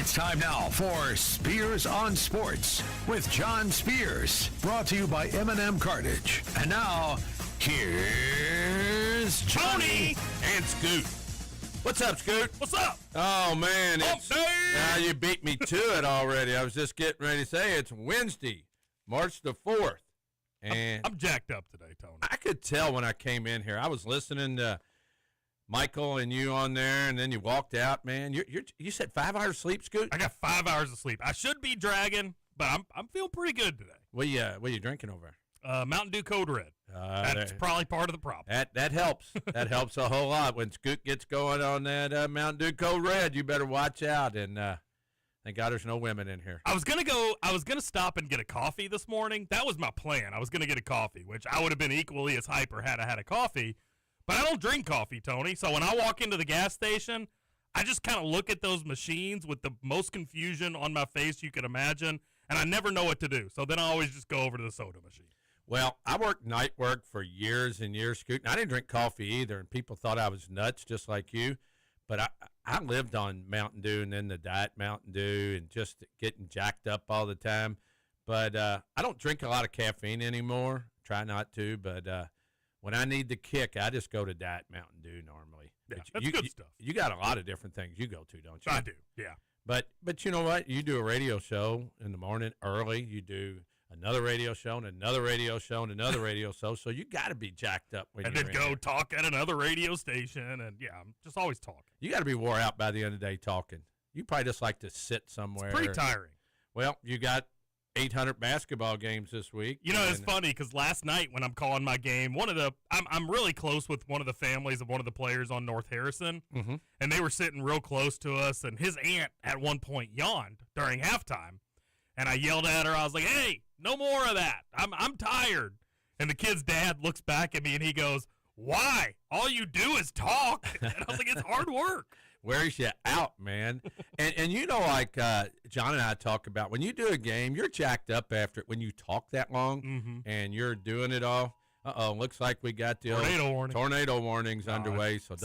It's time now for Spears on Sports with John Spears, brought to you by M&M Cartage. And now, here's Johnny and Scoot. What's up, Scoot? What's up? Oh, man. You beat me to it already. I was just getting ready to say it's Wednesday, March the 4th. And I'm jacked up today, Tony. I could tell when I came in here. I was listening to Michael and you on there, and then you walked out, man. You said 5 hours sleep, Scoot? I got 5 hours of sleep. I should be dragging, but I'm feeling pretty good today. What are you drinking over? Mountain Dew Code Red. That's probably part of the problem. That helps. That helps a whole lot. When Scoot gets going on that Mountain Dew Code Red, you better watch out. And thank God there's no women in here. I was gonna stop and get a coffee this morning. That was my plan. I was gonna get a coffee, which I would have been equally as hyper had I had a coffee. But I don't drink coffee, Tony. So when I walk into the gas station, I just kind of look at those machines with the most confusion on my face you could imagine, and I never know what to do. So then I always just go over to the soda machine. Well, I worked night work for years and years, Scoot, and I didn't drink coffee either, and people thought I was nuts just like you. But I lived on Mountain Dew and then the Diet Mountain Dew and just getting jacked up all the time. But I don't drink a lot of caffeine anymore. Try not to, but when I need the kick, I just go to Diet Mountain Dew normally. Yeah, that's good stuff. You got a lot of different things you go to, don't you? I do, yeah. But you know what? You do a radio show in the morning early. You do another radio show and another radio show and another radio show. So you got to be jacked up when and you're then go talk at another radio station. And, yeah, I'm just always talking. You got to be wore out by the end of the day talking. You probably just like to sit somewhere. It's pretty tiring. Well, you got 800 basketball games this week. You know, it's funny because last night when I'm calling my game, I'm really close with one of the families of one of the players on North Harrison, and they were sitting real close to us, and his aunt at one point yawned during halftime, and I yelled at her. I was like, "Hey, no more of that. I'm tired." And the kid's dad looks back at me and he goes, "Why? All you do is talk." And I was like, "It's hard work." Wears you out, man. and you know, like John and I talk about, when you do a game, you're jacked up after it when you talk that long and you're doing it all. Looks like we got the tornado warnings underway. So it's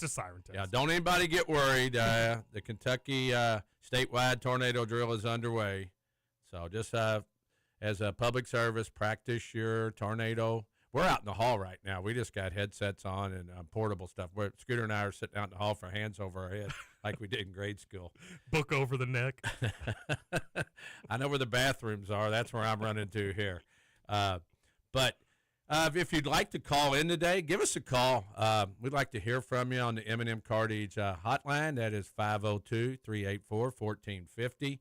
a siren test. Yeah, don't anybody get worried. The Kentucky statewide tornado drill is underway. So just as a public service, practice your tornado. We're out in the hall right now. We just got headsets on and portable stuff. Scooter and I are sitting out in the hall for hands over our head like we did in grade school. Book over the neck. I know where the bathrooms are. That's where I'm running to here. But if you'd like to call in today, give us a call. We'd like to hear from you on the M&M Cartage hotline. That is 502-384-1450.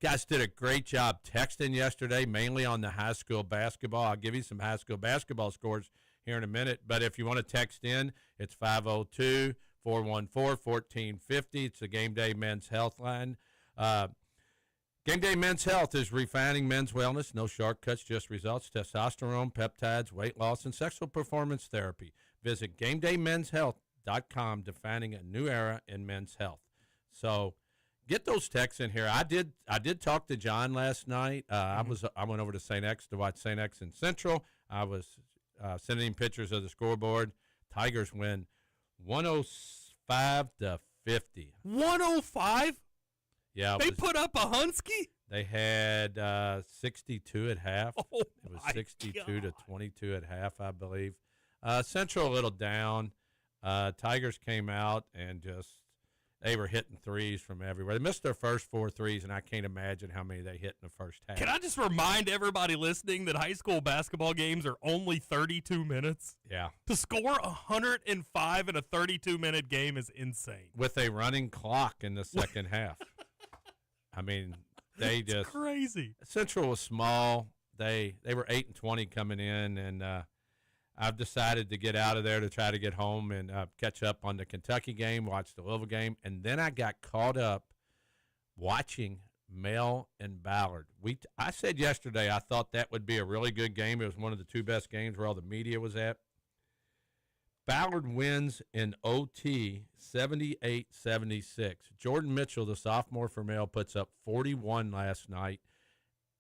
Guys did a great job texting yesterday, mainly on the high school basketball. I'll give you some high school basketball scores here in a minute. But if you want to text in, it's 502-414-1450. It's the Gameday Men's Health line. Gameday Men's Health is refining men's wellness. No shortcuts, just results. Testosterone, peptides, weight loss, and sexual performance therapy. Visit GamedayMensHealth.com, defining a new era in men's health. So get those texts in here. I did talk to John last night. I went over to St. X to watch St. X in Central. I was sending him pictures of the scoreboard. Tigers win 105-50. 105? Yeah. They put up a Hunsky? They had 62 at half. Oh, it was 62-22 at half, I believe. Central a little down. Tigers came out and they were hitting threes from everywhere. They missed their first 4 threes, and I can't imagine how many they hit in the first half. Can I just remind everybody listening that high school basketball games are only 32 minutes? Yeah. To score 105 in a 32-minute game is insane. With a running clock in the second half. I mean, it's crazy. Central was small. They were 8-20 coming in, and I've decided to get out of there to try to get home and catch up on the Kentucky game, watch the Louisville game, and then I got caught up watching Mel and Ballard. I said yesterday I thought that would be a really good game. It was one of the 2 best games where all the media was at. Ballard wins in OT 78-76. Jordan Mitchell, the sophomore for Mel, puts up 41 last night,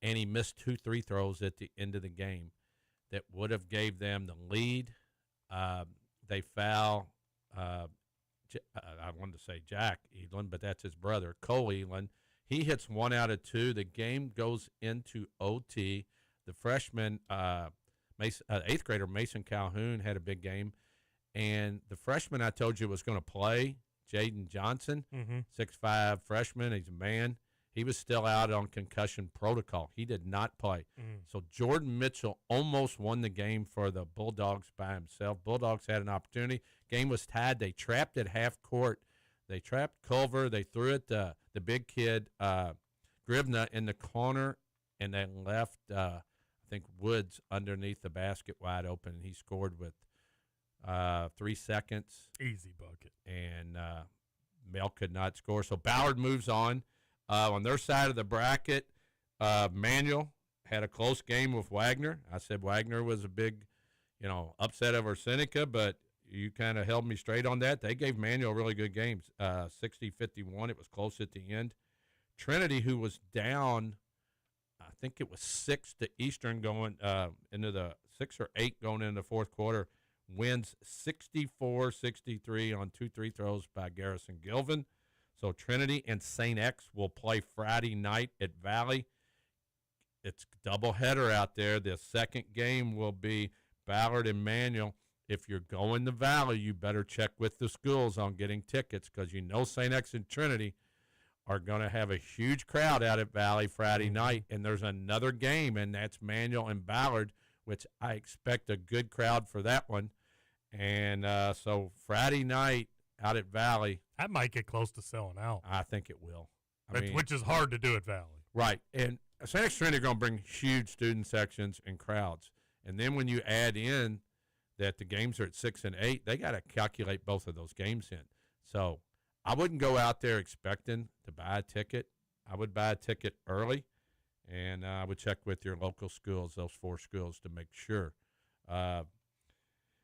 and he missed 2 free throws at the end of the game that would have gave them the lead. They foul I wanted to say Jack Elam, but that's his brother, Cole Elam. He hits 1 out of 2. The game goes into OT. The freshman, 8th grader Mason Calhoun had a big game. And the freshman I told you was going to play, Jaden Johnson, 6'5" freshman. He's a man. He was still out on concussion protocol. He did not play. So Jordan Mitchell almost won the game for the Bulldogs by himself. Bulldogs had an opportunity. Game was tied. They trapped at half court. They trapped Culver. They threw it the big kid, Gribna, in the corner, and they left, I think, Woods underneath the basket wide open. He scored with 3 seconds. Easy bucket. And Mel could not score. So Ballard moves on. On their side of the bracket, Manuel had a close game with Wagner. I said Wagner was a big, upset over Seneca, but you kind of held me straight on that. They gave Manuel really good games, 60-51. It was close at the end. Trinity, who was down, I think it was 6 to Eastern going into the 6 or 8 going into the fourth quarter, wins 64-63 on 2 free throws by Garrison Gilvin. So Trinity and St. X will play Friday night at Valley. It's doubleheader out there. The second game will be Ballard and Manuel. If you're going to Valley, you better check with the schools on getting tickets because St. X and Trinity are going to have a huge crowd out at Valley Friday night. And there's another game, and that's Manuel and Ballard, which I expect a good crowd for that one. And so Friday night out at Valley. That might get close to selling out. I think it will. Which is hard to do at Valley. Right. And St. X Trinity are going to bring huge student sections and crowds. And then when you add in that the games are at 6 and 8, they got to calculate both of those games in. So I wouldn't go out there expecting to buy a ticket. I would buy a ticket early, and I would check with your local schools, those 4 schools, to make sure.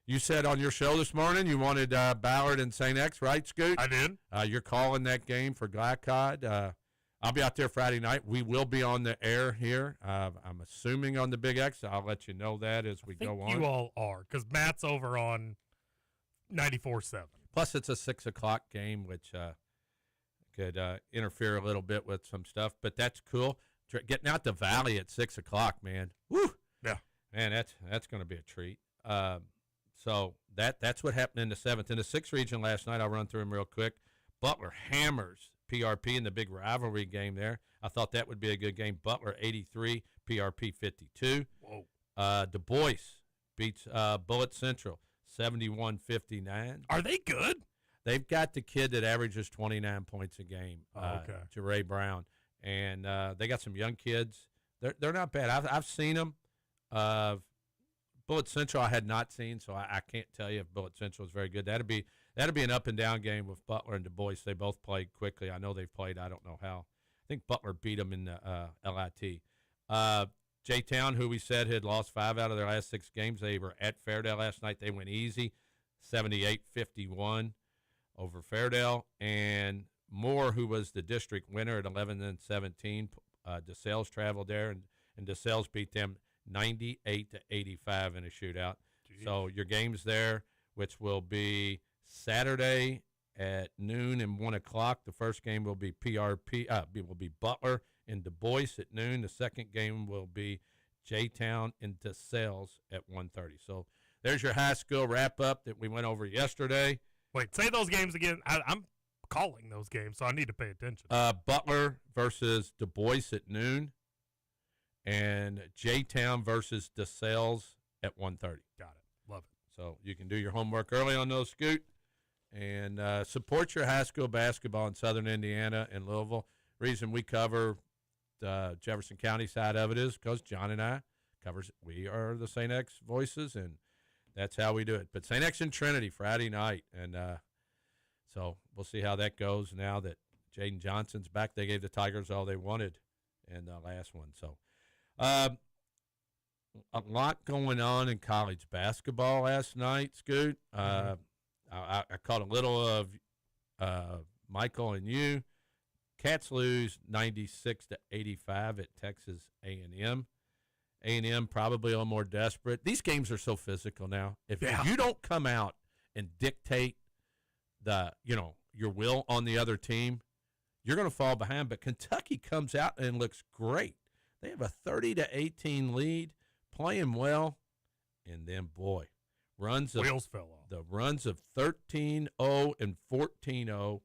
You said on your show this morning you wanted Ballard and St. X, right, Scoot? I did. You're calling that game for Glycod. I'll be out there Friday night. We will be on the air here. I'm assuming on the Big X. I'll let you know that as we go on. You all are, because Matt's over on 94.7. Plus, it's a 6 o'clock game, which could interfere a little bit with some stuff. But that's cool. Getting out to Valley at 6 o'clock, man. Woo! Yeah. Man, that's going to be a treat. So that's what happened in the 7th. In the 6th region last night, I'll run through them real quick. Butler hammers PRP in the big rivalry game there. I thought that would be a good game. Butler 83, PRP 52. Whoa. Du Bois beats Bullitt Central 71-59. Are they good? They've got the kid that averages 29 points a game, okay. Jeray Brown. And they got some young kids. They're not bad. I've seen them. Bullitt Central I had not seen, so I can't tell you if Bullitt Central is very good. That'd be an up and down game with Butler and Du Bois. They both played quickly. I know they've played. I don't know how. I think Butler beat them in the LIT. J-Town, who we said had lost 5 out of their last 6 games, they were at Fairdale last night. They went easy, 78-51 over Fairdale. And Moore, who was the district winner at 11-17, DeSales traveled there, and DeSales beat them 98-85 in a shootout. Jeez. So your games there, which will be Saturday at noon and 1 o'clock. The first game will be will be Butler and Du Bois at noon. The second game will be J-Town and DeSales at 1:30. So there's your high school wrap up that we went over yesterday. Wait, say those games again. I'm calling those games, so I need to pay attention. Butler versus Du Bois at noon. And J-Town versus DeSales at 1:30. Got it. Love it. So you can do your homework early on those, Scoot, and support your high school basketball in Southern Indiana and Louisville. Reason we cover the Jefferson County side of it is because John and I we are the St. X voices, and that's how we do it. But St. X and Trinity Friday night, and so we'll see how that goes now that Jaden Johnson's back. They gave the Tigers all they wanted in the last one, so. A lot going on in college basketball last night, Scoot. I caught a little of Michael and you. Cats lose 96-85 at Texas A&M. A&M probably a little more desperate. These games are so physical now. If you don't come out and dictate your will on the other team, you're going to fall behind. But Kentucky comes out and looks great. They have a 30-18 lead, playing well, and then wheels fell off. The runs of 13-0 and 14-0,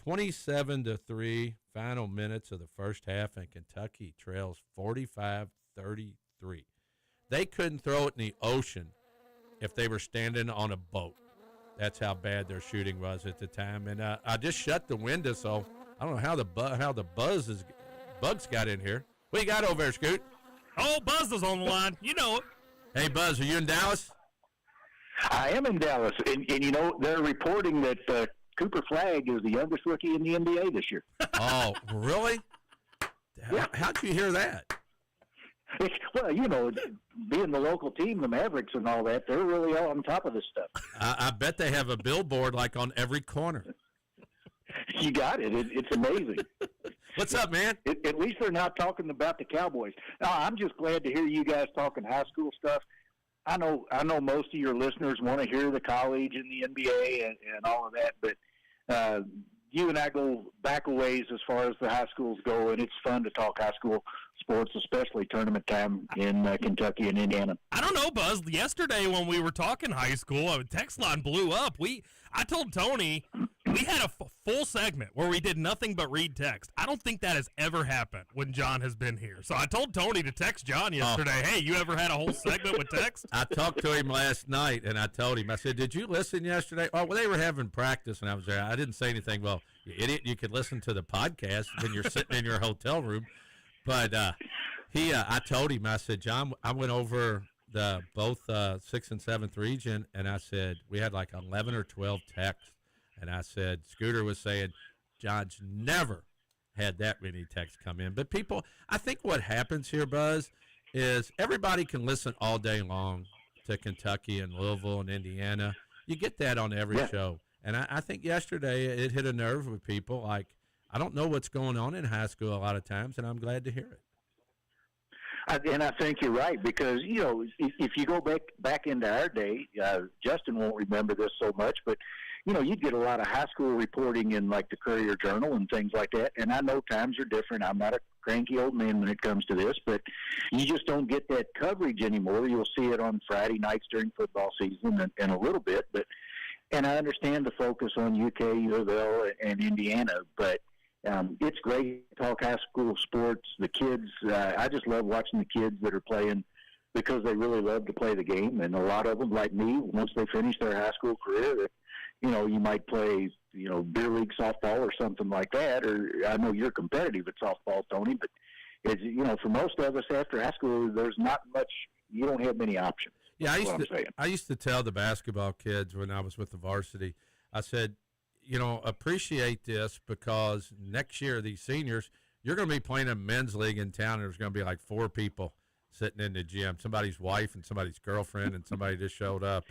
27-3 final minutes of the first half, and Kentucky trails 45-33. They couldn't throw it in the ocean if they were standing on a boat. That's how bad their shooting was at the time. And I just shut the window, so I don't know how the bugs got in here. What you got over there, Scoot? Oh, Buzz is on the line. You know it. Hey, Buzz, are you in Dallas? I am in Dallas, and they're reporting that Cooper Flagg is the youngest rookie in the NBA this year. Oh, really? Yeah. How'd you hear that? Well, being the local team, the Mavericks and all that, they're really all on top of this stuff. I bet they have a billboard like on every corner. You got it. It's amazing. What's up, man? At least they're not talking about the Cowboys. No, I'm just glad to hear you guys talking high school stuff. I know most of your listeners want to hear the college and the NBA and all of that, but you and I go back a ways as far as the high schools go, and it's fun to talk high school sports, especially tournament time in Kentucky and Indiana. I don't know, Buzz. Yesterday when we were talking high school, a text line blew up. I told Tony we had a full segment where we did nothing but read text. I don't think that has ever happened when John has been here. So I told Tony to text John yesterday, Hey, you ever had a whole segment with text? I talked to him last night, and I told him, I said, did you listen yesterday? Oh, well, they were having practice, and I was there. I didn't say anything. Well, you idiot, you could listen to the podcast when you're sitting in your hotel room. But I told him, I said, John, I went over both 6th and 7th region, and I said, we had like 11 or 12 texts. And I said, Scooter was saying, John's never had that many texts come in. But people, I think what happens here, Buzz, is everybody can listen all day long to Kentucky and Louisville and Indiana. You get that on every show. And I think yesterday it hit a nerve with people. Like, I don't know what's going on in high school a lot of times, and I'm glad to hear it. And I think you're right, because, if you go back into our day, Justin won't remember this so much, but, you'd get a lot of high school reporting in, like, the Courier Journal and things like that. And I know times are different. I'm not a cranky old man when it comes to this, but you just don't get that coverage anymore. You'll see it on Friday nights during football season and a little bit. And I understand the focus on UK, U of L, and Indiana, but it's great to talk high school sports. The kids, I just love watching the kids that are playing because they really love to play the game. And a lot of them, like me, once they finish their high school career, you might play, beer league softball or something like that. Or I know you're competitive at softball, Tony, but it's, for most of us after high school, there's not much. You don't have many options. Yeah, I used to tell the basketball kids when I was with the varsity, I said, appreciate this, because next year, these seniors, you're going to be playing a men's league in town, and there's going to be like 4 people sitting in the gym, somebody's wife and somebody's girlfriend, and somebody just showed up.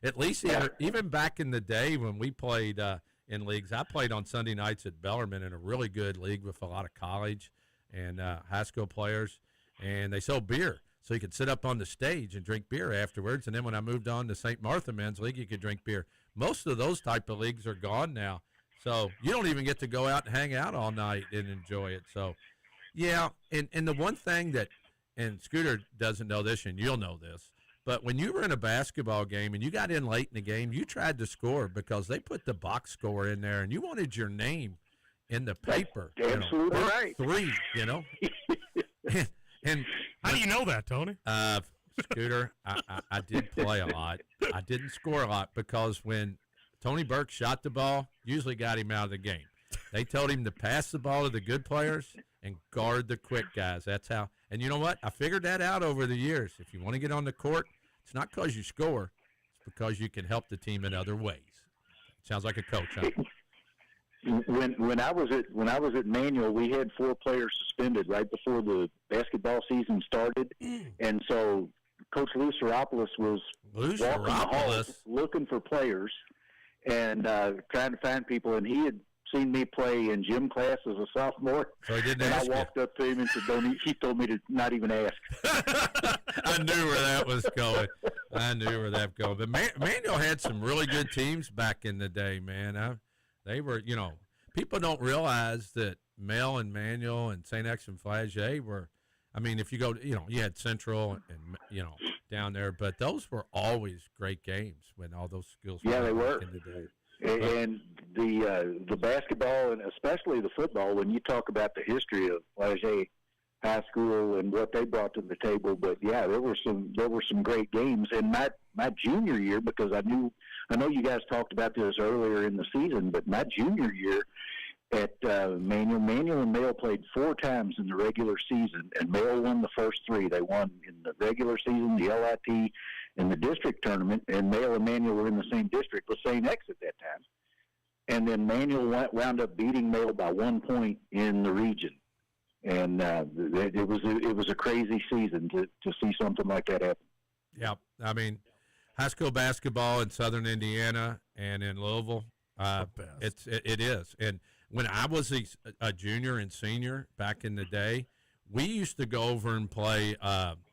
At least even back in the day when we played in leagues, I played on Sunday nights at Bellarmine in a really good league with a lot of college and high school players, and they sold beer. So you could sit up on the stage and drink beer afterwards. And then when I moved on to St. Martha Men's League, you could drink beer. Most of those type of leagues are gone now. So you don't even get to go out and hang out all night and enjoy it. So, yeah, and the one thing that, and Scooter doesn't know this, and you'll know this, but when you were in a basketball game and you got in late in the game, you tried to score because they put the box score in there, and you wanted your name in the paper. Absolutely right. 3, And how do you know that, Tony? Scooter, I did play a lot. I didn't score a lot because when Tony Burke shot the ball, usually got him out of the game. They told him to pass the ball to the good players and guard the quick guys. That's how. And you know what? I figured that out over the years. If you want to get on the court, it's not because you score. It's because you can help the team in other ways. Sounds like a coach, huh? When I was at Manual, we had 4 players suspended right before the basketball season started, and so Coach Lou Saropoulos was walking the halls looking for players and trying to find people, and he had seen me play in gym class as a sophomore. So he didn't and ask I walked up to him and said, "Don't." He told me to not even ask. I knew where that was going. But Manual had some really good teams back in the day, man. They were, people don't realize that Mel and Manual and St. X and Flagey were. I mean, if you go, you had Central and down there, but those were always great games when all those schools. Yeah, they were. In the day. And the basketball and especially the football, when you talk about the history of Flagey High School and what they brought to the table, but yeah, there were some great games. And my junior year, because I know you guys talked about this earlier in the season, but my junior year at Manual and Male played 4 times in the regular season, and Male won the first 3. They won in the regular season, the LIT, and the district tournament, and Male and Manual were in the same district with St. X at that time. And then Manual wound up beating Male by 1 point in the region. And it was a crazy season to see something like that happen. Yeah, I mean, high school basketball in Southern Indiana and in Louisville, it is. And when I was a junior and senior back in the day, we used to go over and play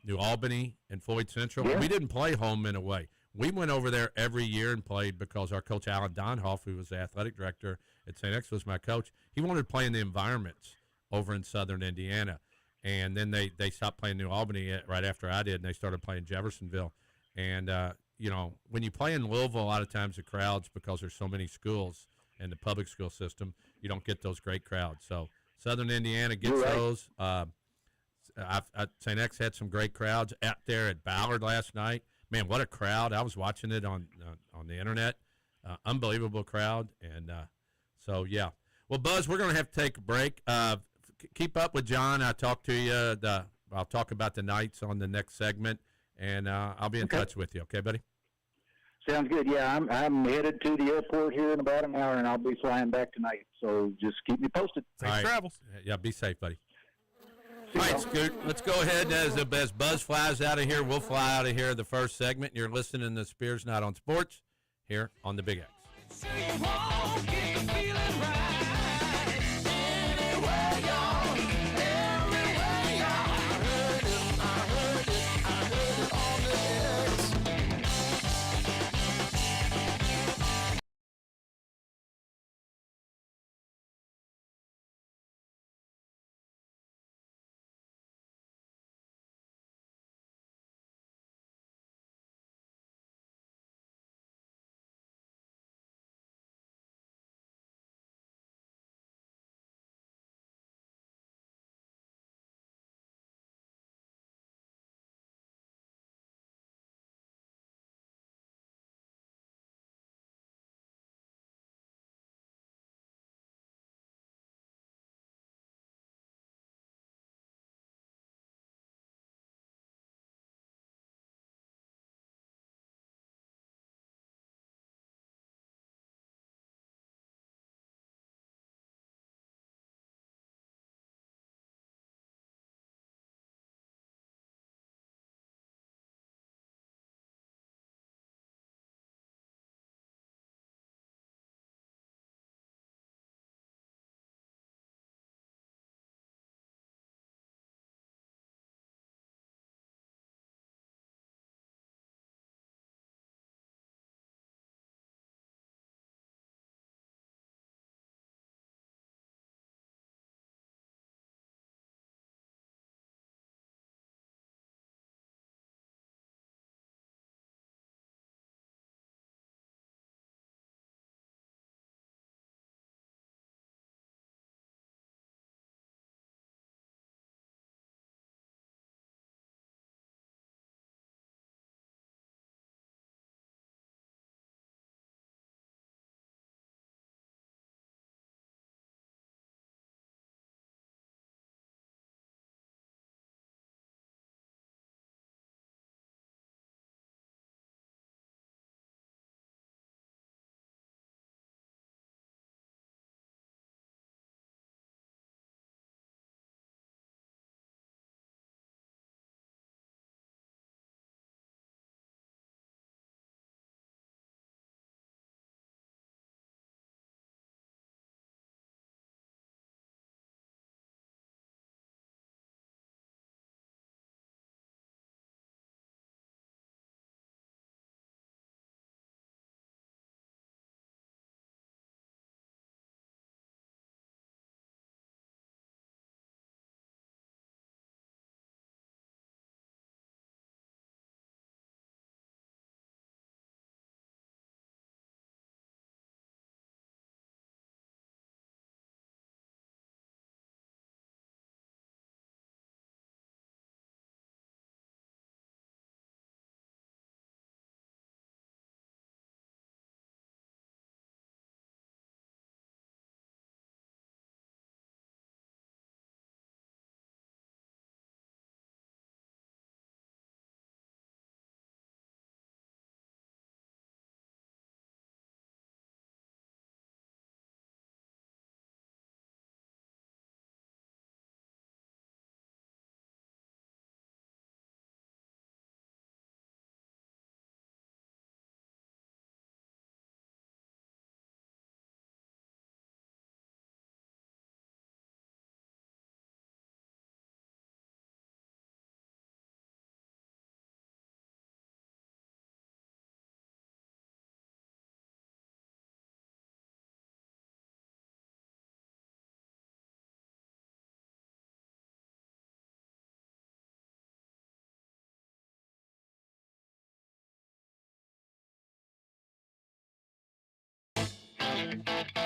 New Albany and Floyd Central. Yeah. We didn't play home and away. We went over there every year and played because our coach, Alan Donhoff, who was the athletic director at St. X, was my coach. He wanted to play in the environments over in Southern Indiana. And then they stopped playing New Albany right after I did, and they started playing Jeffersonville. And, when you play in Louisville, a lot of times the crowds, because there's so many schools in the public school system, you don't get those great crowds. So Southern Indiana gets those. St. X had some great crowds out there at Ballard last night. Man, what a crowd. I was watching it on the internet. Unbelievable crowd. And so, yeah. Well, Buzz, we're going to have to take a break. Keep up with John. I'll talk to you. I'll talk about the Knights on the next segment, and I'll be in touch with you. Okay, buddy? Sounds good. Yeah, I'm headed to the airport here in about an hour, and I'll be flying back tonight. So just keep me posted. Safe travels. Yeah, be safe, buddy. All right, Scoot, let's go ahead. As Buzz flies out of here, we'll fly out of here the first segment. You're listening to Spears Not on Sports here on the Big X.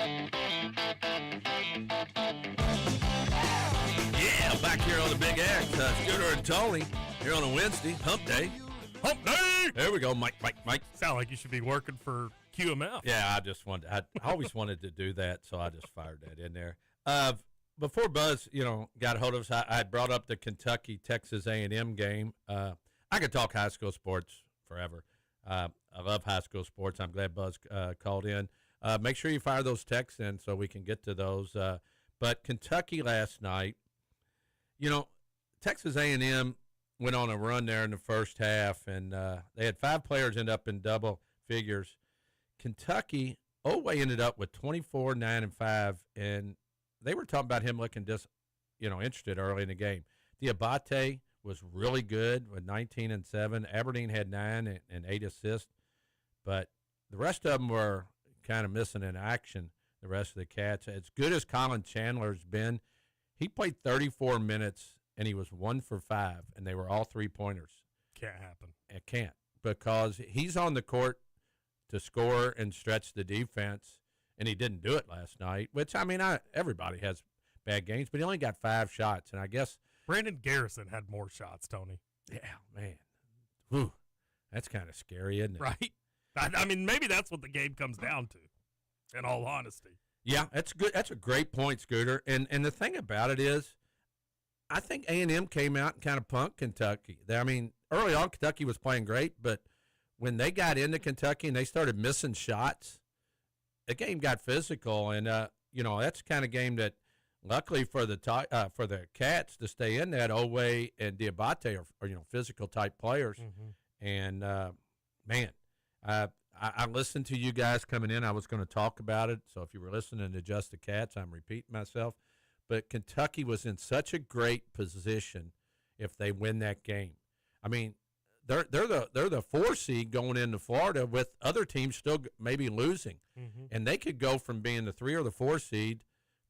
Yeah, back here on the Big X, Scooter and Tony here on a Wednesday, Hump Day. Hump day! There we go, Mike. Sound like you should be working for QMF. Yeah, I always wanted to do that, so I just fired that in there. Before Buzz, got a hold of us, I brought up the Kentucky-Texas A&M game. I could talk high school sports forever. I love high school sports. I'm glad Buzz called in. Make sure you fire those texts in so we can get to those. But Kentucky last night, Texas A&M went on a run there in the first half, and they had 5 players end up in double figures. Kentucky, Oway ended up with 24, 9, and 5, and they were talking about him looking just, interested early in the game. Diabate was really good with 19 and 7. Aberdeen had 9 and 8 assists, but the rest of them were kind of missing in action, the rest of the Cats. As good as Colin Chandler's been, he played 34 minutes, and he was 1 for 5, and they were all 3-pointers. Can't happen. It can't, because he's on the court to score and stretch the defense, and he didn't do it last night, which, everybody has bad games, but he only got 5 shots, and I guess Brandon Garrison had more shots, Tony. Yeah, man. Whew. That's kind of scary, isn't it? Right? Maybe that's what the game comes down to, in all honesty. Yeah, that's good. That's a great point, Scooter. And the thing about it is, I think A&M came out and kind of punked Kentucky. Early on, Kentucky was playing great, but when they got into Kentucky and they started missing shots, the game got physical. And, that's the kind of game that, luckily for the Cats to stay in that, Oway and Diabate are physical type players. Mm-hmm. And man, I listened to you guys coming in. I was going to talk about it. So if you were listening to Just the Cats, I'm repeating myself. But Kentucky was in such a great position if they win that game. They're the 4 seed going into Florida with other teams still maybe losing, mm-hmm. and they could go from being the 3 or the 4 seed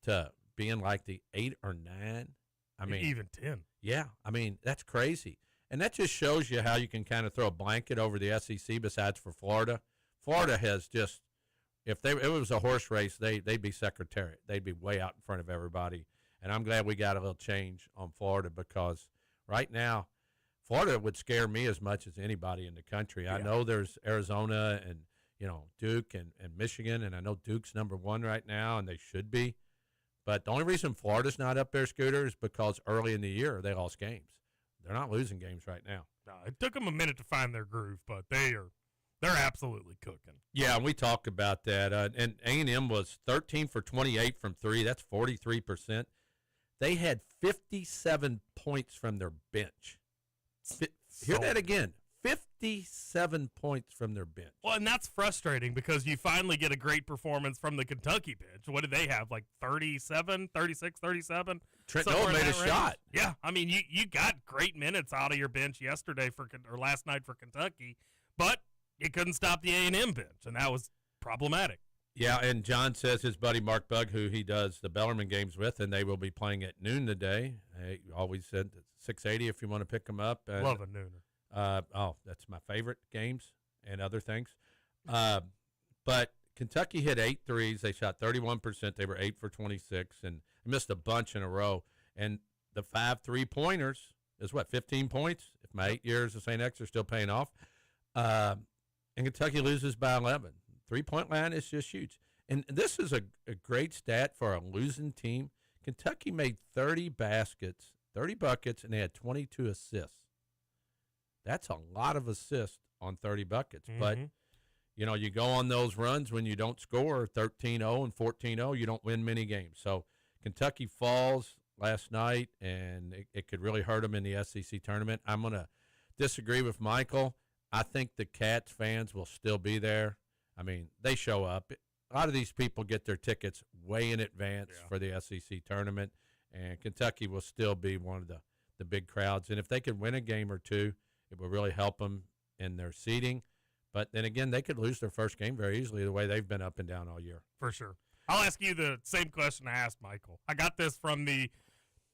to being like the 8 or 9. Even 10. Yeah, that's crazy. And that just shows you how you can kind of throw a blanket over the SEC besides for Florida. Florida has just, if it was a horse race, they'd be Secretariat. They'd be way out in front of everybody. And I'm glad we got a little change on Florida, because right now, Florida would scare me as much as anybody in the country. Yeah. I know there's Arizona and, Duke and Michigan, and I know Duke's number 1 right now, and they should be. But the only reason Florida's not up there, Scooter, is because early in the year they lost games. They're not losing games right now. No, it took them a minute to find their groove, but they're absolutely cooking. Yeah, we talked about that. And A&M was 13 for 28 from 3. That's 43%. They had 57 points from their bench. Hear that again. 57 points from their bench. Well, and that's frustrating because you finally get a great performance from the Kentucky bench. What did they have, like 37, 36, 37? Trent Noel made a shot. Yeah, you got great minutes out of your bench yesterday or last night for Kentucky, but you couldn't stop the A&M bench, and that was problematic. Yeah, and John says his buddy Mark Bugg, who he does the Bellarmine games with, and they will be playing at noon today. He always said 680 if you want to pick them up. Love a nooner. That's my favorite games and other things. But Kentucky hit 8 threes. They shot 31%. They were 8 for 26 and missed a bunch in a row. And the 5 3-pointers is 15 points? If my 8 years of St. X are still paying off. And Kentucky loses by 11. 3-point line is just huge. And this is a great stat for a losing team. Kentucky made 30 baskets, 30 buckets, and they had 22 assists. That's a lot of assists on 30 buckets. Mm-hmm. But, you go on those runs when you don't score 13-0 and 14-0, you don't win many games. So Kentucky falls last night, and it could really hurt them in the SEC tournament. I'm going to disagree with Michael. I think the Cats fans will still be there. They show up. A lot of these people get their tickets way in advance for the SEC tournament, and Kentucky will still be one of the big crowds. And if they could win a game or two, it will really help them in their seeding. But then again, they could lose their first game very easily the way they've been up and down all year. For sure. I'll ask you the same question I asked Michael. I got this from the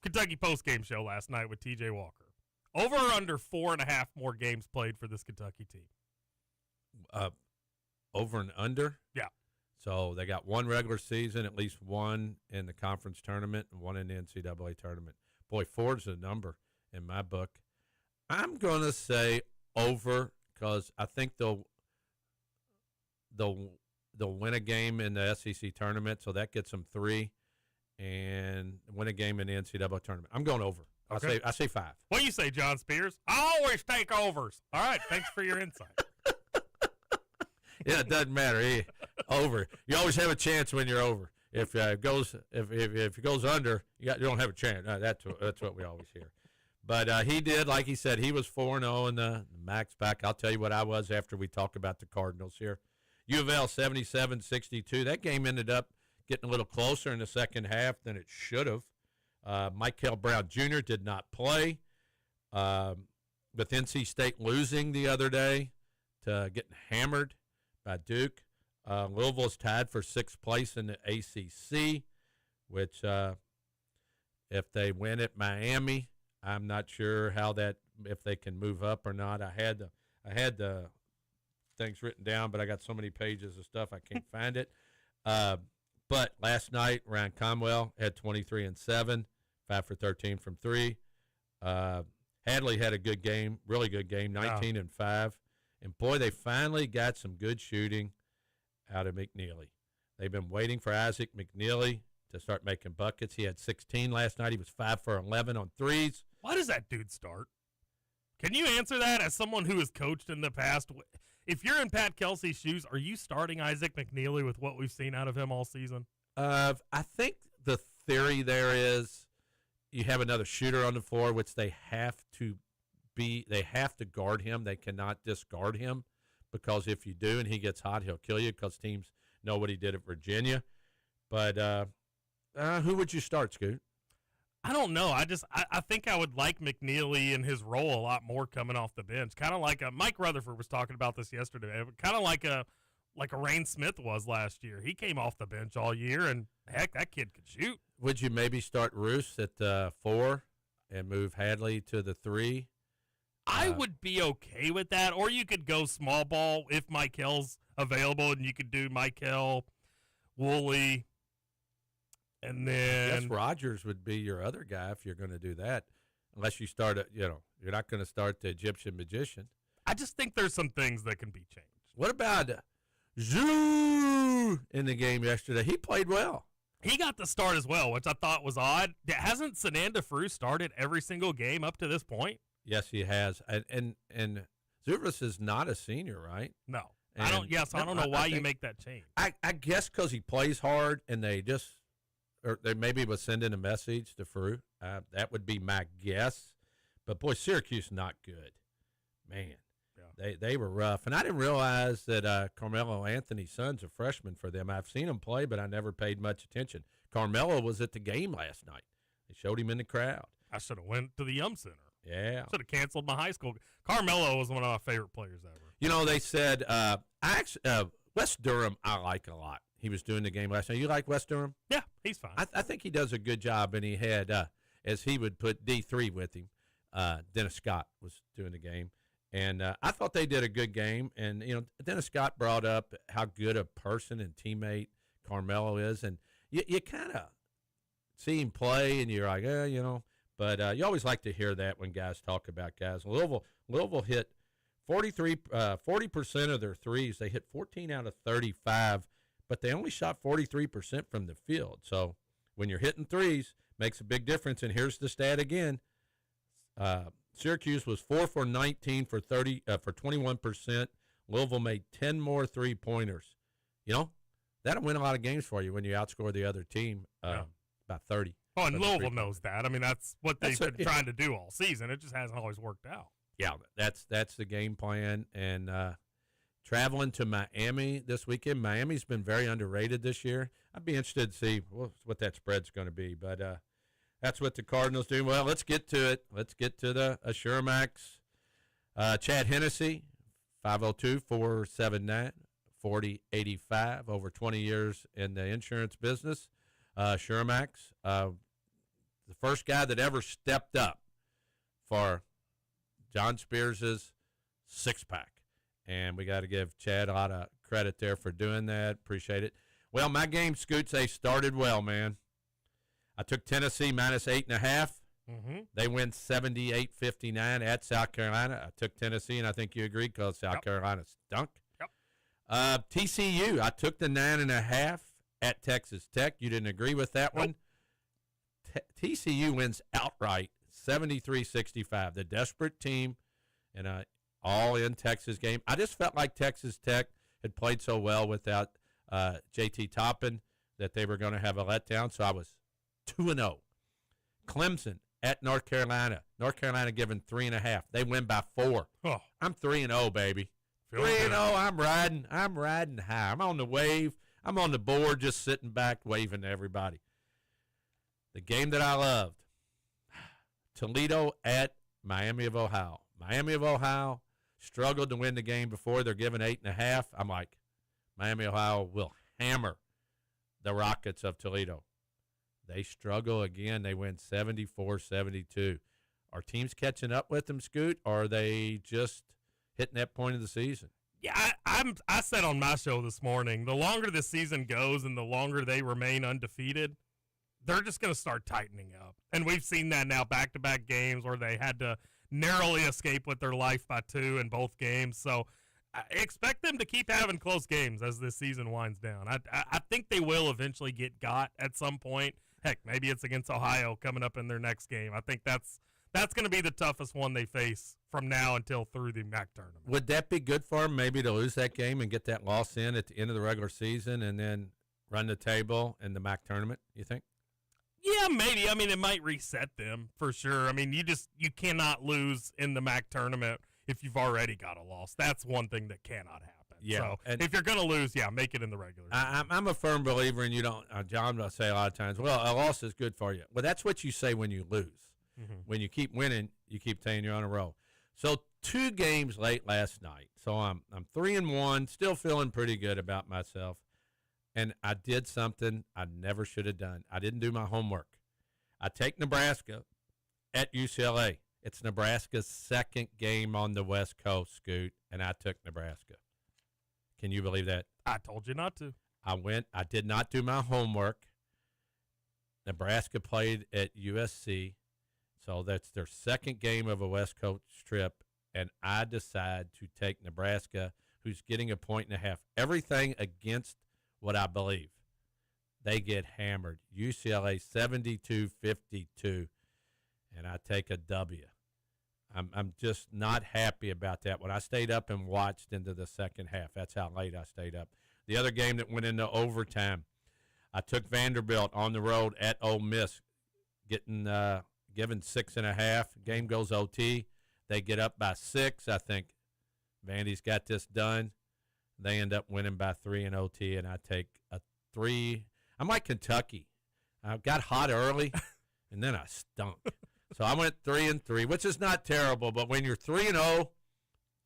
Kentucky postgame show last night with TJ Walker. Over or under 4.5 more games played for this Kentucky team? Over and under? Yeah. So they got one regular season, at least one in the conference tournament, and one in the NCAA tournament. Boy, 4's the number in my book. I'm going to say over because I think they'll win a game in the SEC tournament, so that gets them 3, and win a game in the NCAA tournament. I'm going over. Okay. I say 5. What do you say, John Spears? I always take overs. All right, thanks for your insight. Yeah, it doesn't matter. Over. You always have a chance when you're over. If it goes under, you don't have a chance. That's what we always hear. But he did, like he said, he was 4-0 in the max back. I'll tell you what I was after we talk about the Cardinals here. U of L 77-62. That game ended up getting a little closer in the second half than it should have. Michael Brown Jr. did not play. With NC State losing the other day to getting hammered by Duke, Louisville's tied for 6th place in the ACC, which if they win at Miami, I'm not sure if they can move up or not. I had the things written down, but I got so many pages of stuff I can't find it. But last night, Ryan Conwell had 23 and 7, 5 for 13 from 3. Hadley had a good game, really good game, 19 and 5. And boy, they finally got some good shooting out of McNeely. They've been waiting for Isaac McNeely to start making buckets. He had 16 last night. He was 5 for 11 on threes. Why does that dude start? Can you answer that as someone who has coached in the past? If you're in Pat Kelsey's shoes, are you starting Isaac McNeely with what we've seen out of him all season? I think the theory there is you have another shooter on the floor, which they have to guard him. They cannot discard him because if you do and he gets hot, he'll kill you because teams know what he did at Virginia. But who would you start, Scoot? I don't know. I think I would like McNeely in his role a lot more coming off the bench. Kind of like Mike Rutherford was talking about this yesterday. Kind of like a Rain Smith was last year. He came off the bench all year, and heck, that kid could shoot. Would you maybe start Roos at 4 and move Hadley to the 3? I would be okay with that. Or you could go small ball if Michael's available, and you could do Michael, Woolley, and then I guess Rogers would be your other guy if you're going to do that, unless you start you're not going to start the Egyptian magician. I just think there's some things that can be changed. What about Zoo in the game yesterday? He played well. He got the start as well, which I thought was odd. Hasn't Sananda Frou started every single game up to this point? Yes, he has. And Zubris is not a senior, right? No. And I don't know why you make that change. I guess because he plays hard and they maybe was sending a message to Frou. That would be my guess. But, boy, Syracuse not good. Man, yeah. They were rough. And I didn't realize that Carmelo Anthony's son's a freshman for them. I've seen him play, but I never paid much attention. Carmelo was at the game last night. They showed him in the crowd. I should have went to the Yum Center. Yeah. Should have canceled my high school. Carmelo was one of my favorite players ever. You know, they said Wes Durham I like a lot. He was doing the game last night. You like Wes Durham? Yeah, he's fine. I think he does a good job, and he had, as he would put D3 with him, Dennis Scott was doing the game. And I thought they did a good game. And, Dennis Scott brought up how good a person and teammate Carmelo is. And you kind of see him play, and you're like, But you always like to hear that when guys talk about guys. Louisville hit 40% of their threes. They hit 14 out of 35, but they only shot 43% from the field. So when you're hitting threes, makes a big difference. And here's the stat again. Syracuse was 4 for 19 for 21%. Louisville made 10 more three-pointers. That'll win a lot of games for you when you outscore the other team about 30. Oh, and Louisville knows that. I mean, that's what they've been trying to do all season. It just hasn't always worked out. Yeah, that's the game plan. And traveling to Miami this weekend, Miami's been very underrated this year. I'd be interested to see what that spread's going to be. But that's what the Cardinals do. Well, let's get to it. Let's get to the AssureMax. Chad Hennessy, 502-479-4085, over 20 years in the insurance business. AssureMax, the first guy that ever stepped up for John Spears' six-pack. And we got to give Chad a lot of credit there for doing that. Appreciate it. Well, my game, Scoots, they started well, man. I took Tennessee minus 8.5. Mm-hmm. They win 78-59 at South Carolina. I took Tennessee, and I think you agreed because South Carolina stunk. Yep. TCU, I took the 9.5 at Texas Tech. You didn't agree with that one. TCU wins outright 73-65. The desperate team in an all-in Texas game. I just felt like Texas Tech had played so well without JT Toppin that they were going to have a letdown, so I was 2-0. Clemson at North Carolina. North Carolina given 3.5. They win by 4. Oh. I'm 3-0, baby. Feeling 3-0. good. I'm riding high. I'm on the wave. I'm on the board, just sitting back, waving to everybody. The game that I loved, Toledo at Miami of Ohio. Miami of Ohio struggled to win the game before. They're given 8.5. I'm like, Miami of Ohio will hammer the Rockets of Toledo. They struggle again. They win 74-72. Are teams catching up with them, Scoot, or are they just hitting that point of the season? Yeah, I said on my show this morning, the longer the season goes and the longer they remain undefeated, they're just going to start tightening up. And we've seen that now, back-to-back games where they had to narrowly escape with their life by 2 in both games. So I expect them to keep having close games as this season winds down. I think they will eventually get got at some point. Heck, maybe it's against Ohio coming up in their next game. I think that's going to be the toughest one they face from now until through the MAC tournament. Would that be good for them, maybe to lose that game and get that loss in at the end of the regular season and then run the table in the MAC tournament, you think? Yeah, maybe. I mean, it might reset them for sure. I mean, you cannot lose in the MAC tournament if you've already got a loss. That's one thing that cannot happen. Yeah, So and if you're going to lose, make it in the regular season. I'm a firm believer, and you don't, John will say a lot of times, well, a loss is good for you. Well, that's what you say when you lose. Mm-hmm. When you keep winning, you keep saying you're on a roll. So 2 games late last night. So I'm 3-1, still feeling pretty good about myself. And I did something I never should have done. I didn't do my homework. I take Nebraska at UCLA. It's Nebraska's second game on the West Coast, Scoot, and I took Nebraska. Can you believe that? I told you not to. I did not do my homework. Nebraska played at USC, so that's their second game of a West Coast trip, and I decide to take Nebraska, who's getting 1.5. Everything against what I believe. They get hammered. UCLA 72-52, and I take a W. I'm just not happy about that. When I stayed up and watched into the second half, that's how late I stayed up. The other game that went into overtime, I took Vanderbilt on the road at Ole Miss, getting given 6.5. Game goes OT. They get up by 6. I think Vandy's got this done. They end up winning by 3 in OT, and I take a 3. I'm like Kentucky. I got hot early, and then I stunk. So I went 3-3, which is not terrible, but when you're 3-0,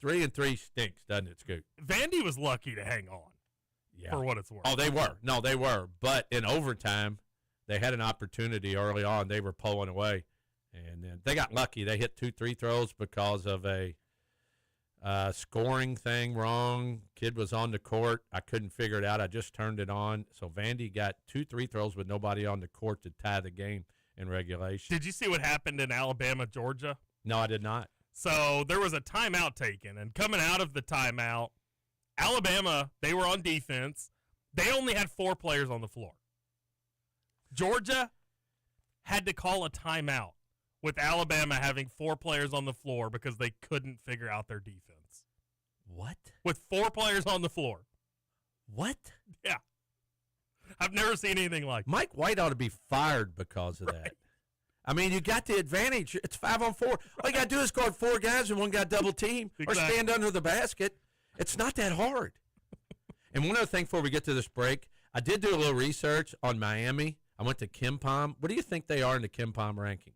3-3 stinks, doesn't it, Scoot? Vandy was lucky to hang on, for what it's worth. Oh, they were. No, they were. But in overtime, they had an opportunity early on. They were pulling away, and then they got lucky. They hit 2 3 throws because of a scoring thing wrong. Kid was on the court. I couldn't figure it out. I just turned it on. So Vandy got 2 3 throws with nobody on the court to tie the game in regulation. Did you see what happened in Alabama, Georgia? No, I did not. So there was a timeout taken, and coming out of the timeout, Alabama, they were on defense. They only had 4 players on the floor. Georgia had to call a timeout with Alabama having 4 players on the floor because they couldn't figure out their defense. What? With 4 players on the floor. What? Yeah. I've never seen anything like that. Mike White ought to be fired because of that. I mean, you got the advantage. It's 5-on-4. All you got to do is guard 4 guys and one guy double team or stand under the basket. It's not that hard. And one other thing before we get to this break, I did do a little research on Miami. I went to KenPom. What do you think they are in the KenPom rankings?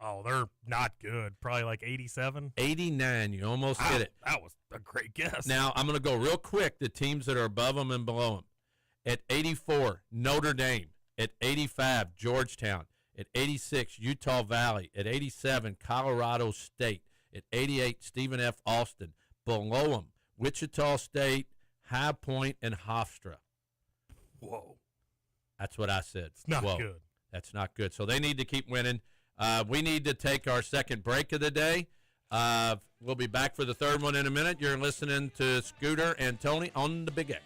Oh, they're not good. Probably like 87. 89. You almost hit it. That was a great guess. Now, I'm going to go real quick, the teams that are above them and below them. At 84, Notre Dame. At 85, Georgetown. At 86, Utah Valley. At 87, Colorado State. At 88, Stephen F. Austin. Below them, Wichita State, High Point, and Hofstra. Whoa. That's what I said. It's not Whoa. good. That's not good. So they need to keep winning. We need to take our second break of the day. We'll be back for the third one in a minute. You're listening to Scooter and Tony on the Big X.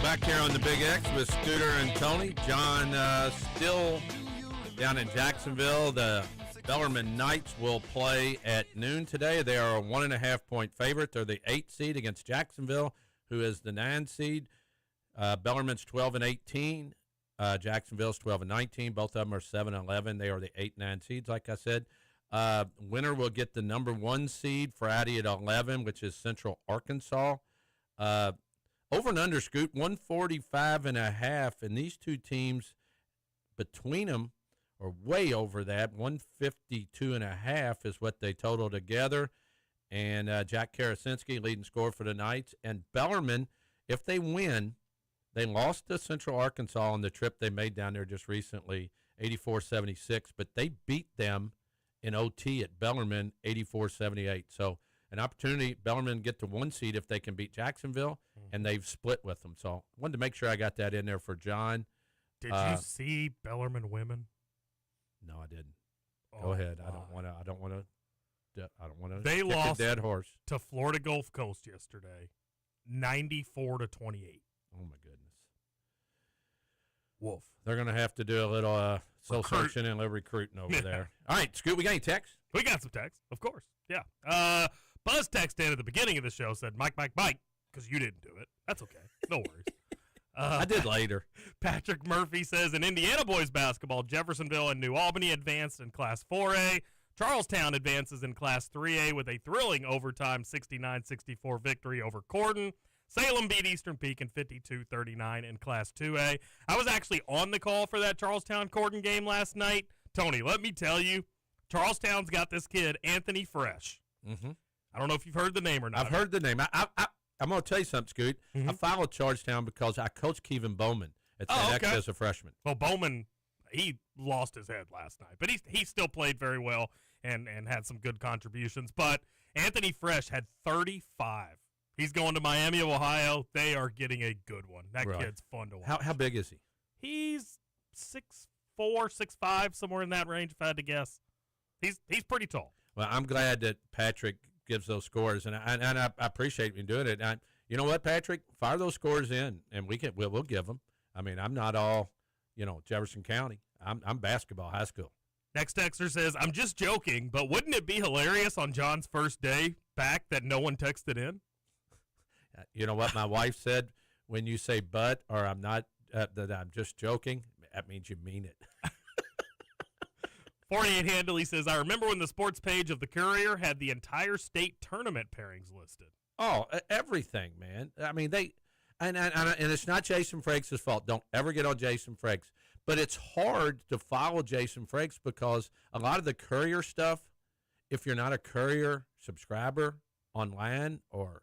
Back here on the Big X with Scooter and Tony. John still down in Jacksonville. The Bellarmine Knights will play at noon today. They are a 1.5-point favorite. They're the 8th seed against Jacksonville, who is the 9 seed. Bellarmine's 12-18. Jacksonville's 12-19. Both of them are 7-11. They are the 8-9 seeds, like I said. Winner will get the number 1 seed Friday at 11, which is Central Arkansas. Over and under, Scoot, 145.5, and these two teams between them are way over that. 152.5 is what they total together. And Jack Karasinski leading scorer for the Knights. And Bellarmine, if they win, they lost to Central Arkansas on the trip they made down there just recently, 84-76, but they beat them in OT at Bellarmine, 84-78. So an opportunity, Bellarmine get to 1 seed if they can beat Jacksonville, and they've split with them. So I wanted to make sure I got that in there for John. Did you see Bellarmine women? No, I didn't. Oh, Go ahead. my. I don't want to. They kick lost a dead horse. to Florida Gulf Coast yesterday, 94-28. Oh my goodness. Woof. They're going to have to do a little soul searching and a little recruiting over there. All right, Scoot, we got any text? We got some text, of course. Yeah. Buzz texted in at the beginning of the show, said, Mike, because you didn't do it. That's okay. No worries. I did later. Patrick Murphy says, in Indiana boys basketball, Jeffersonville and New Albany advanced in Class 4A. Charlestown advances in Class 3A with a thrilling overtime 69-64 victory over Corden. Salem beat Eastern Peak in 52-39 in Class 2A. I was actually on the call for that Charlestown-Corden game last night. Tony, let me tell you, Charlestown's got this kid, Anthony Fresh. Mm-hmm. I don't know if you've heard the name or not. I've heard the name. I'm going to tell you something, Scoot. Mm-hmm. I followed Georgetown because I coached Kevin Bowman at St. X as a freshman. Well, Bowman, he lost his head last night, but he still played very well and had some good contributions. But Anthony Fresh had 35. He's going to Miami of Ohio. They are getting a good one. That kid's fun to watch. How big is he? He's 6'4", 6'5", somewhere in that range, if I had to guess. He's pretty tall. Well, I'm glad that Patrick gives those scores, and I appreciate you doing it. You know what, Patrick? Fire those scores in, and we'll give them. I mean, I'm not all, Jefferson County. I'm basketball high school. Next texter says, I'm just joking, but wouldn't it be hilarious on John's first day back that no one texted in? You know what my wife said? When you say "but" or "I'm not," that I'm just joking, that means you mean it. 48 Handley says, I remember when the sports page of the Courier had the entire state tournament pairings listed. Oh, everything, man. I mean, and it's not Jason Frakes' fault. Don't ever get on Jason Frakes. But it's hard to follow Jason Frakes because a lot of the Courier stuff, if you're not a Courier subscriber online, or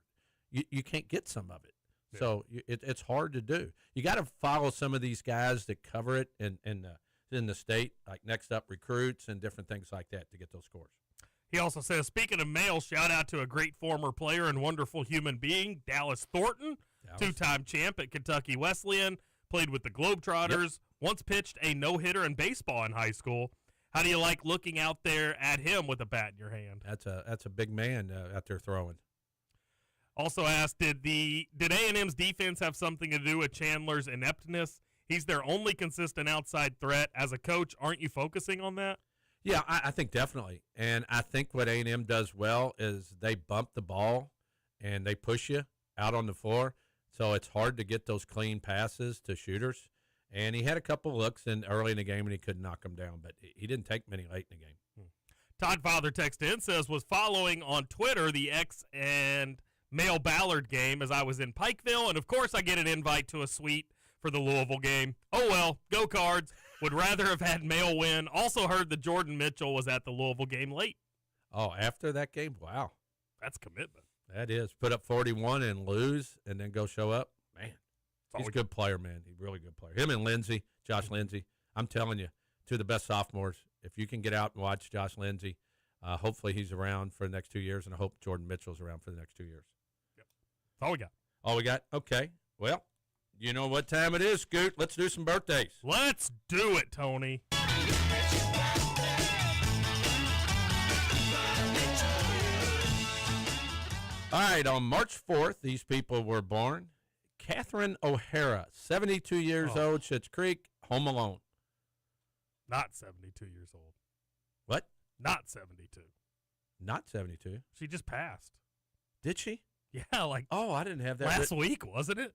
you can't get some of it. Yeah. So it's hard to do. You got to follow some of these guys that cover it in the state, like Next Up Recruits and different things like that to get those scores. He also says, speaking of male, shout out to a great former player and wonderful human being, Dallas Thornton, two-time champ at Kentucky Wesleyan, played with the Globetrotters, once pitched a no-hitter in baseball in high school. How do you like looking out there at him with a bat in your hand? That's a big man out there throwing. Also asked, did A&M's defense have something to do with Chandler's ineptness? He's their only consistent outside threat. As a coach, aren't you focusing on that? Yeah, I think definitely. And I think what A&M does well is they bump the ball and they push you out on the floor. So it's hard to get those clean passes to shooters. And he had a couple looks early in the game and he couldn't knock them down, but he didn't take many late in the game. Todd Father texted in, says, was following on Twitter the X and Male Ballard game as I was in Pikeville. And, of course, I get an invite to a suite for the Louisville game. Oh, well, go Cards. Would rather have had Male win. Also heard that Jordan Mitchell was at the Louisville game late. Oh, after that game? Wow. That's commitment. That is. Put up 41 and lose and then go show up. Man, he's a good player, man. He's a really good player. Him and Lindsey, Josh Lindsey, I'm telling you, two of the best sophomores. If you can get out and watch Josh Lindsey, hopefully he's around for the next 2 years, and I hope Jordan Mitchell's around for the next 2 years. Yep. That's all we got. All we got? Okay. Well, you know what time it is, Scoot. Let's do some birthdays. Let's do it, Tony. All right, on March 4th, these people were born. Catherine O'Hara, 72 years old, Schitt's Creek, Home Alone. Not 72 years old. What? Not 72. Not 72. She just passed. Did she? Yeah, like I didn't have that. Last week, wasn't it?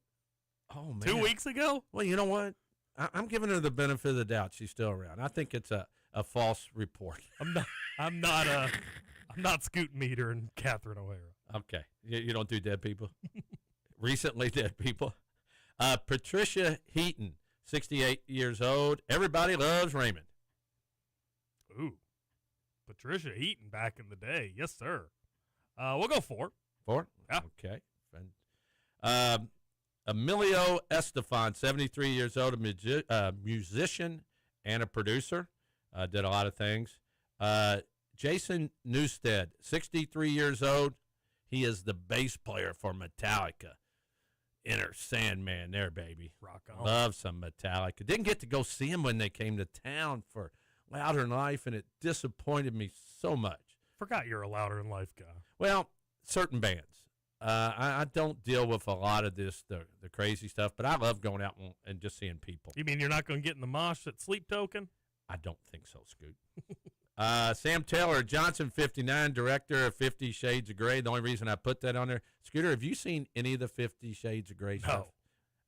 Oh, man. 2 weeks ago? Well, you know what? I'm giving her the benefit of the doubt. She's still around. I think it's a a false report. I'm not Scoot Meter and Catherine O'Hara. Okay. You don't do dead people? Recently dead people. Patricia Heaton, 68 years old. Everybody loves Raymond. Ooh. Patricia Heaton back in the day. Yes, sir. We'll go 4. 4? Yeah. Okay. Emilio Estefan, 73 years old, a musician and a producer. Did a lot of things. Jason Newsted, 63 years old. He is the bass player for Metallica. Inner Sandman there, baby. Rock on. Love some Metallica. Didn't get to go see him when they came to town for Louder in Life, and it disappointed me so much. Forgot you're a Louder in Life guy. Well, certain bands. I don't deal with a lot of the crazy stuff, but I love going out and just seeing people. You mean you're not going to get in the mosh at Sleep Token? I don't think so, Scoot. Sam Taylor Johnson, 59, director of 50 Shades of Grey. The only reason I put that on there, Scooter, have you seen any of the 50 Shades of Grey stuff?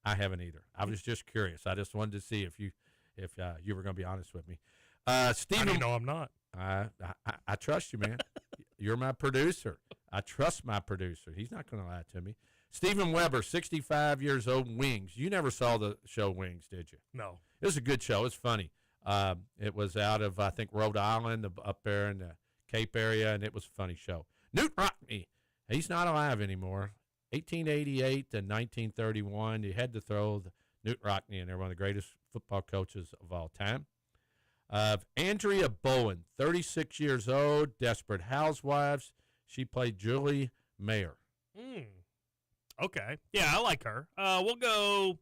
I haven't either. I was just curious. I just wanted to see if you were going to be honest with me. Stephen, How do you know I'm not? I trust you, man. You're my producer. I trust my producer. He's not going to lie to me. Stephen Weber, 65 years old, Wings. You never saw the show Wings, did you? No. It was a good show. It was funny. It was out of, I think, Rhode Island, up there in the Cape area, and it was a funny show. Newt Rockney, he's not alive anymore. 1888 to 1931, you had to throw Newt Rockney in there, one of the greatest football coaches of all time. Andrea Bowen, 36 years old, Desperate Housewives. She played Julie Mayer. Okay. Yeah, I like her. We'll go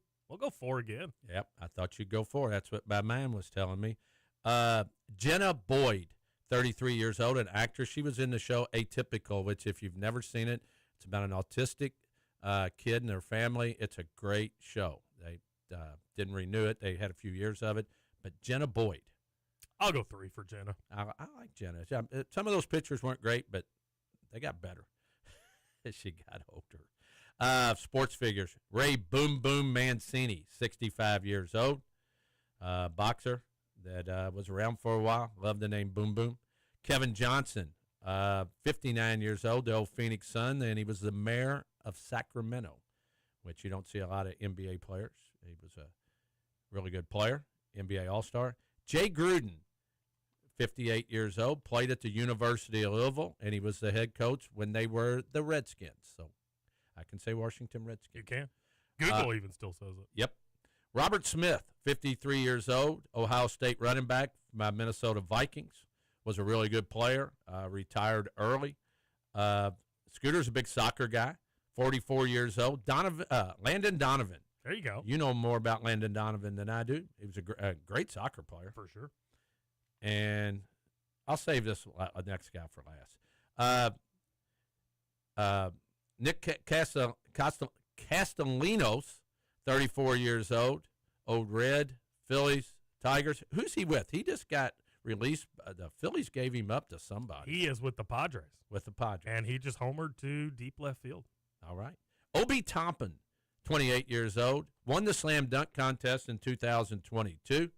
4 again. Yep, I thought you'd go 4. That's what my man was telling me. Jenna Boyd, 33 years old, an actress. She was in the show Atypical, which if you've never seen it, it's about an autistic kid and their family. It's a great show. They didn't renew it. They had a few years of it. But Jenna Boyd. I'll go 3 for Jenna. I like Jenna. Some of those pictures weren't great, but they got better as she got older. Sports figures. Ray Boom Boom Mancini, 65 years old. Boxer that was around for a while. Love the name Boom Boom. Kevin Johnson, 59 years old, the old Phoenix Sun, and he was the mayor of Sacramento, which you don't see a lot of NBA players. He was a really good player, NBA All-Star. Jay Gruden, 58 years old, played at the University of Louisville, and he was the head coach when they were the Redskins. So I can say Washington Redskins. You can. Google even still says it. Yep. Robert Smith, 53 years old, Ohio State running back, my Minnesota Vikings, was a really good player, retired early. Scooter's a big soccer guy, 44 years old. Landon Donovan. There you go. You know more about Landon Donovan than I do. He was a great soccer player. For sure. And I'll save this next guy for last. Nick Castellanos, 34 years old, Old Red, Phillies, Tigers. Who's he with? He just got released. The Phillies gave him up to somebody. He is with the Padres. With the Padres. And he just homered to deep left field. All right. Obi Toppin, 28 years old, won the slam dunk contest in 2022.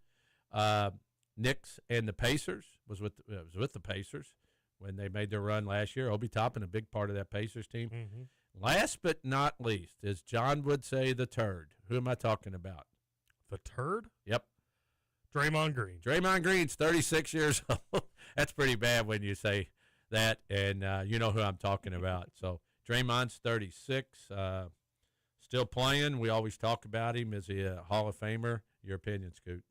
Knicks and the Pacers was with the Pacers when they made their run last year. Obi Toppin, a big part of that Pacers team. Mm-hmm. Last but not least, as John would say, the turd. Who am I talking about? The turd? Yep. Draymond Green. Draymond Green's 36 years old. That's pretty bad when you say that, and you know who I'm talking about. So Draymond's 36, still playing. We always talk about him. Is he a Hall of Famer? Your opinion, Scoot?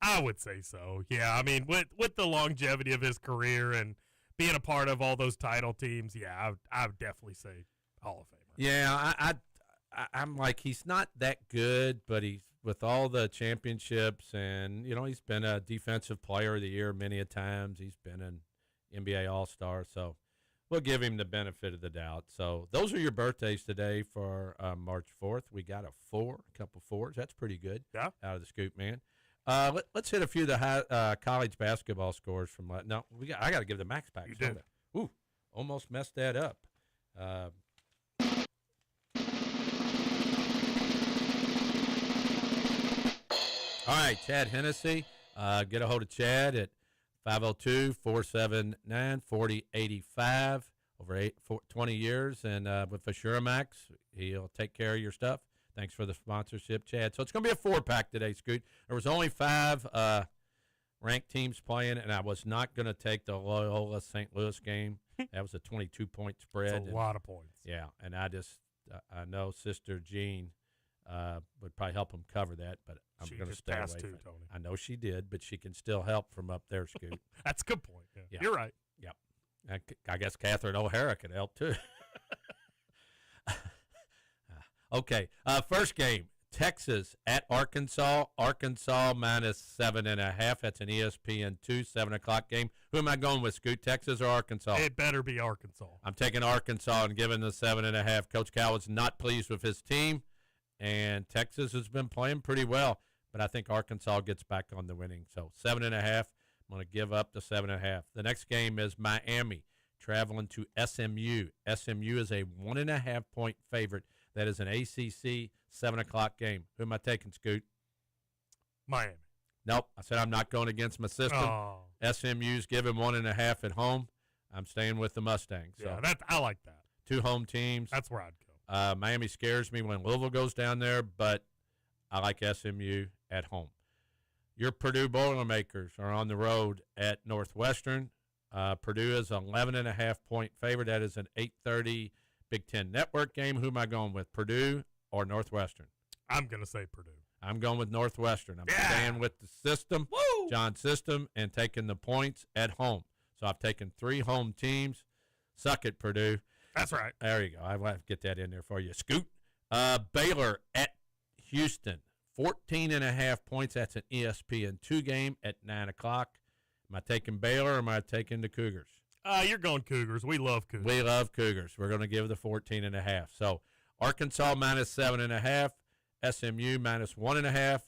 I would say so. Yeah, I mean, with the longevity of his career and being a part of all those title teams, yeah, I would definitely say Hall of Famer. Yeah, I'm like, he's not that good, but he's with all the championships, and he's been a defensive player of the year many a times. He's been an NBA All-Star, so we'll give him the benefit of the doubt. So those are your birthdays today for March 4th. We got a couple fours. That's pretty good. Yeah, out of the Scoop, man. Let's hit a few of the high, college basketball scores from. No, I got to give the max pack. You did. Ooh, almost messed that up. All right, Chad Hennessy. Get a hold of Chad at 502-479-4085. Over 20 years, and with Assuramax, he'll take care of your stuff. Thanks for the sponsorship, Chad. So it's going to be a 4-pack today, Scoot. There was only 5 ranked teams playing, and I was not going to take the Loyola St. Louis game. That was a 22-point spread. That's a lot of points. Yeah, and I know Sister Jean would probably help him cover that, but I'm going to stay away from it. Tony. I know she did, but she can still help from up there, Scoot. That's a good point. Yeah. Yeah. You're right. Yep. I guess Catherine O'Hara could help, too. Okay, first game, Texas at Arkansas. Arkansas minus 7.5. That's an ESPN2 7 o'clock game. Who am I going with, Scoot, Texas or Arkansas? It better be Arkansas. I'm taking Arkansas and giving the 7.5. Coach Cal was not pleased with his team, and Texas has been playing pretty well, but I think Arkansas gets back on the winning. So 7.5. I'm going to give up the 7.5. The next game is Miami traveling to SMU. SMU is a 1.5-point favorite. That is an ACC 7 o'clock game. Who am I taking, Scoot? Miami. Nope. I said I'm not going against my system. Oh. SMU's giving 1.5 at home. I'm staying with the Mustangs. So Yeah, I like that. 2 home teams. That's where I'd go. Miami scares me when Louisville goes down there, but I like SMU at home. Your Purdue Boilermakers are on the road at Northwestern. Purdue is an 11.5-point favorite. That is an 8:30 Big Ten Network game. Who am I going with, Purdue or Northwestern? I'm going to say Purdue. I'm going with Northwestern. I'm staying with the system, Woo! John's system, and taking the points at home. So I've taken 3 home teams. Suck it, Purdue. That's right. There you go. I want to get that in there for you. Scoot. Baylor at Houston. 14.5 points. That's an ESPN2 game at 9 o'clock. Am I taking Baylor or am I taking the Cougars? You're going Cougars. We love Cougars. We love Cougars. We're going to give the 14.5. So Arkansas minus 7.5, SMU minus 1.5,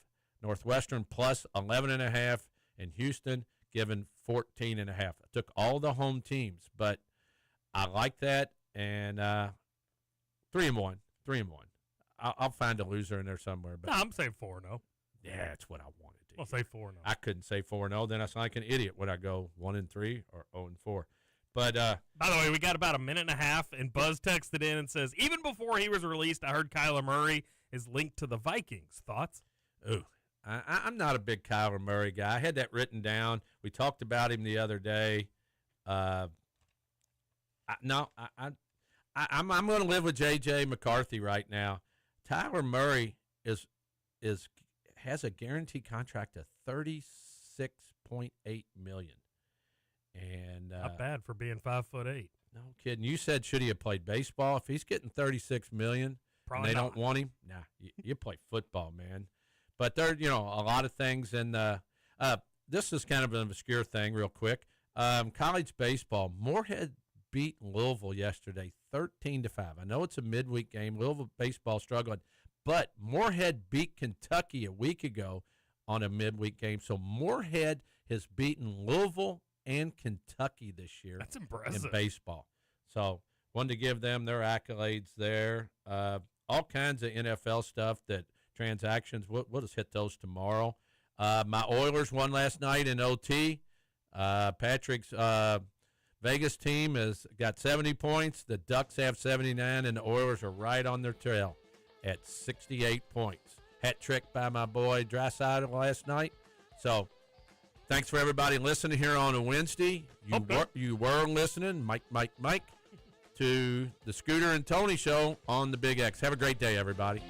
Northwestern plus 11.5, and Houston given 14.5. I took all the home teams, but I like that. And 3-1. I'll find a loser in there somewhere. But no, I'm saying 4-0. yeah, that's what I wanted to. I'll say 4-0. I couldn't say 4-0. Then I sound like an idiot. Would I go 1-3 or 0-4? But by the way, we got about a minute and a half, and Buzz texted in and says, even before he was released, I heard Kyler Murray is linked to the Vikings. Thoughts? Ooh, I'm not a big Kyler Murray guy. I had that written down. We talked about him the other day. I'm going to live with J.J. McCarthy right now. Tyler Murray has a guaranteed contract of $36.8 million. And not bad for being 5'8". No kidding. You said should he have played baseball? If he's getting $36 million and they don't want him, nah, you play football, man. But there, a lot of things. And this is kind of an obscure thing, real quick. College baseball. Moorhead beat Louisville yesterday, 13-5. I know it's a midweek game. Louisville baseball struggling, but Moorhead beat Kentucky a week ago on a midweek game. So Moorhead has beaten Louisville and Kentucky this year. That's impressive. In baseball. So wanted to give them their accolades there. All kinds of NFL stuff, that transactions. We'll just hit those tomorrow. My Oilers won last night in OT. Patrick's Vegas team has got 70 points. The Ducks have 79, and the Oilers are right on their trail at 68 points. Hat trick by my boy Drysdale last night. So thanks for everybody listening here on a Wednesday. You were listening, Mike, to the Scooter and Tony show on the Big X. Have a great day, everybody.